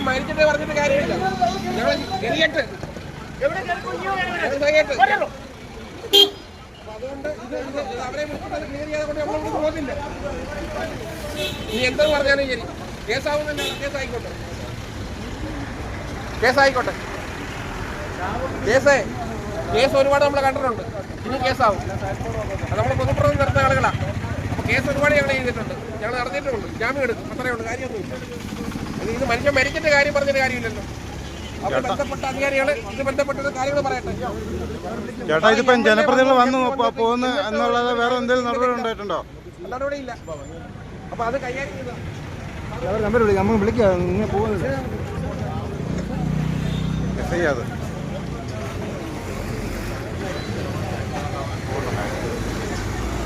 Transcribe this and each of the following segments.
മരിച്ചിട്ട് പറഞ്ഞിട്ട് കാര്യമില്ല. ഞങ്ങൾ ഗതികെട്ട് അതുകൊണ്ട് അവരെ വിളിച്ചിട്ട് ക്ലിയർ ചെയ്യാതെ കൊണ്ട് നമ്മളോട് പോകുന്നില്ല. ഇനി എന്ത് പറഞ്ഞാലും ശരി കേസാവുന്നില്ല. കേസായിക്കോട്ടെ. കേസ് ഒരുപാട് നമ്മൾ കണ്ടിട്ടുണ്ട്. ഇനി കേസാവും. അത് നമ്മൾ പൊതുപ്രവർത്തനം നടത്തുന്ന ആളുകളാണ്. അപ്പോൾ കേസ് ഒരുപാട് ഞങ്ങൾ ചെയ്തിട്ടുണ്ട്, ഞങ്ങൾ നടത്തിയിട്ടുമുണ്ട്. ജാമ്യം എടുക്കും, അത്രയേ ഉള്ളൂ. കാര്യമൊന്നുമില്ല. ഇത് മനുഷ്യൻ മരിച്ചിട്ട് കാര്യം പറഞ്ഞിട്ട് കാര്യമില്ലല്ലോ. അപ്പോൾ ബന്ധപ്പെട്ട അധികാരികൾ ഇത് ബന്ധപ്പെട്ട കാര്യങ്ങൾ പറയട്ടെ. ചേട്ടാ, ഇതിപ്പം ജനപ്രതിനിധികൾ വന്നു പോകുന്നു എന്നുള്ളത് വേറെ എന്തെങ്കിലും നടപടി ഉണ്ടായിട്ടുണ്ടോ? നടപടി ഇല്ല. അപ്പോൾ അത് കൈകാര്യം ചെയ്ത നമ്പർ നമ്മൾ വിളിക്കുക. ഇങ്ങനെ പോകുന്നത് ചെയ്യാതെ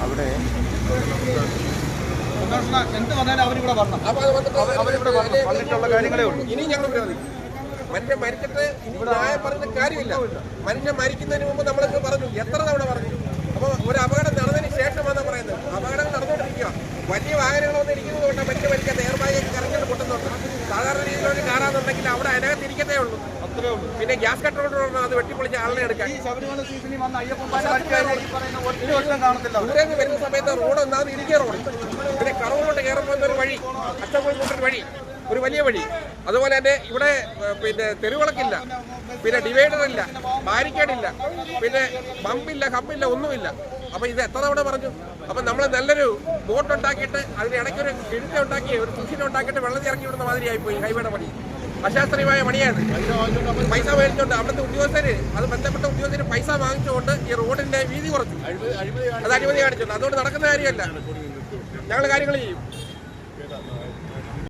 അവിടെ എന്ത് പറഞ്ഞാലും അവരിവിടെ വരണം. വന്നിട്ടുള്ള കാര്യങ്ങളേ ഉള്ളൂ. ഇനി ഞങ്ങൾ വിരോധിക്കും. മനുഷ്യൻ മരിച്ചിട്ട് ഇനി ന്യായം പറഞ്ഞ കാര്യമില്ല. മനുഷ്യൻ മരിക്കുന്നതിന് മുമ്പ് നമ്മളൊക്കെ പറഞ്ഞു, എത്ര തവണ പറഞ്ഞു. അപ്പോൾ ഒരു അപകടം നടന്നതിന് ശേഷമാണ് പറയുന്നത്. അപകടം നടന്നുകൊണ്ടിരിക്കുക. വലിയ വാഹനങ്ങളൊന്നും ഇരിക്കുന്നത് കൊണ്ടാണ് മനുഷ്യൻ മരിക്കാത്ത. എയർബാഗൊക്കെ കറങ്ങിയിട്ട് പൊട്ടുന്നുണ്ട്. സാധാരണ രീതിയിലൊരു കാറാന്നുണ്ടെങ്കിൽ അവിടെ അതിനകത്ത് ഇരിക്കത്തേ ഉള്ളൂ. പിന്നെ ഗ്യാസ് കട്ടറോട് അത് വെട്ടിപ്പൊളിച്ച് ആളിനെ എടുക്കാൻ. ദൂരേന്ന് വരുന്ന സമയത്ത് റോഡ് ഒന്നാമത് ഇടുക്കിയ റോഡ്, പിന്നെ കറവോട്ട് കയറുമ്പോൾ ഒരു വഴി, അച്ചൻകോഴിക്കോട്ടൊരു വഴി, ഒരു വലിയ വഴി. അതുപോലെ തന്നെ ഇവിടെ പിന്നെ തെരുവിളക്കില്ല, പിന്നെ ഡിവൈഡറില്ല, ബാരിക്കേഡില്ല, പിന്നെ പമ്പില്ല, ഹബ്ബില്ല, ഒന്നുമില്ല. അപ്പോൾ ഇത് എത്ര തവണ പറഞ്ഞു. അപ്പം നമ്മൾ നല്ലൊരു ബോട്ട് ഉണ്ടാക്കിയിട്ട് അതിന് ഇടയ്ക്കൊരു കിഴുത്ത ഉണ്ടാക്കി ഒരു കൃഷിനെ ഉണ്ടാക്കിയിട്ട് വെള്ളത്തിൽ ഇറക്കി വിടുന്ന മാതിരിയായിപ്പോയി ഹൈവേയുടെ പണി. അശാസ്ത്രീയമായ പണിയാണ്. പൈസ മേടിച്ചുകൊണ്ട് അവിടുത്തെ ഉദ്യോഗസ്ഥർ, അത് ബന്ധപ്പെട്ട ഉദ്യോഗസ്ഥർ പൈസ വാങ്ങിച്ചുകൊണ്ട് ഈ റോഡിന്റെ വീതി കുറച്ചു. അത് അഴിമതി കാണിച്ചുകൊണ്ട്. അതുകൊണ്ട് നടക്കുന്ന കാര്യമല്ല. ഞങ്ങൾ കാര്യങ്ങൾ ചെയ്യും.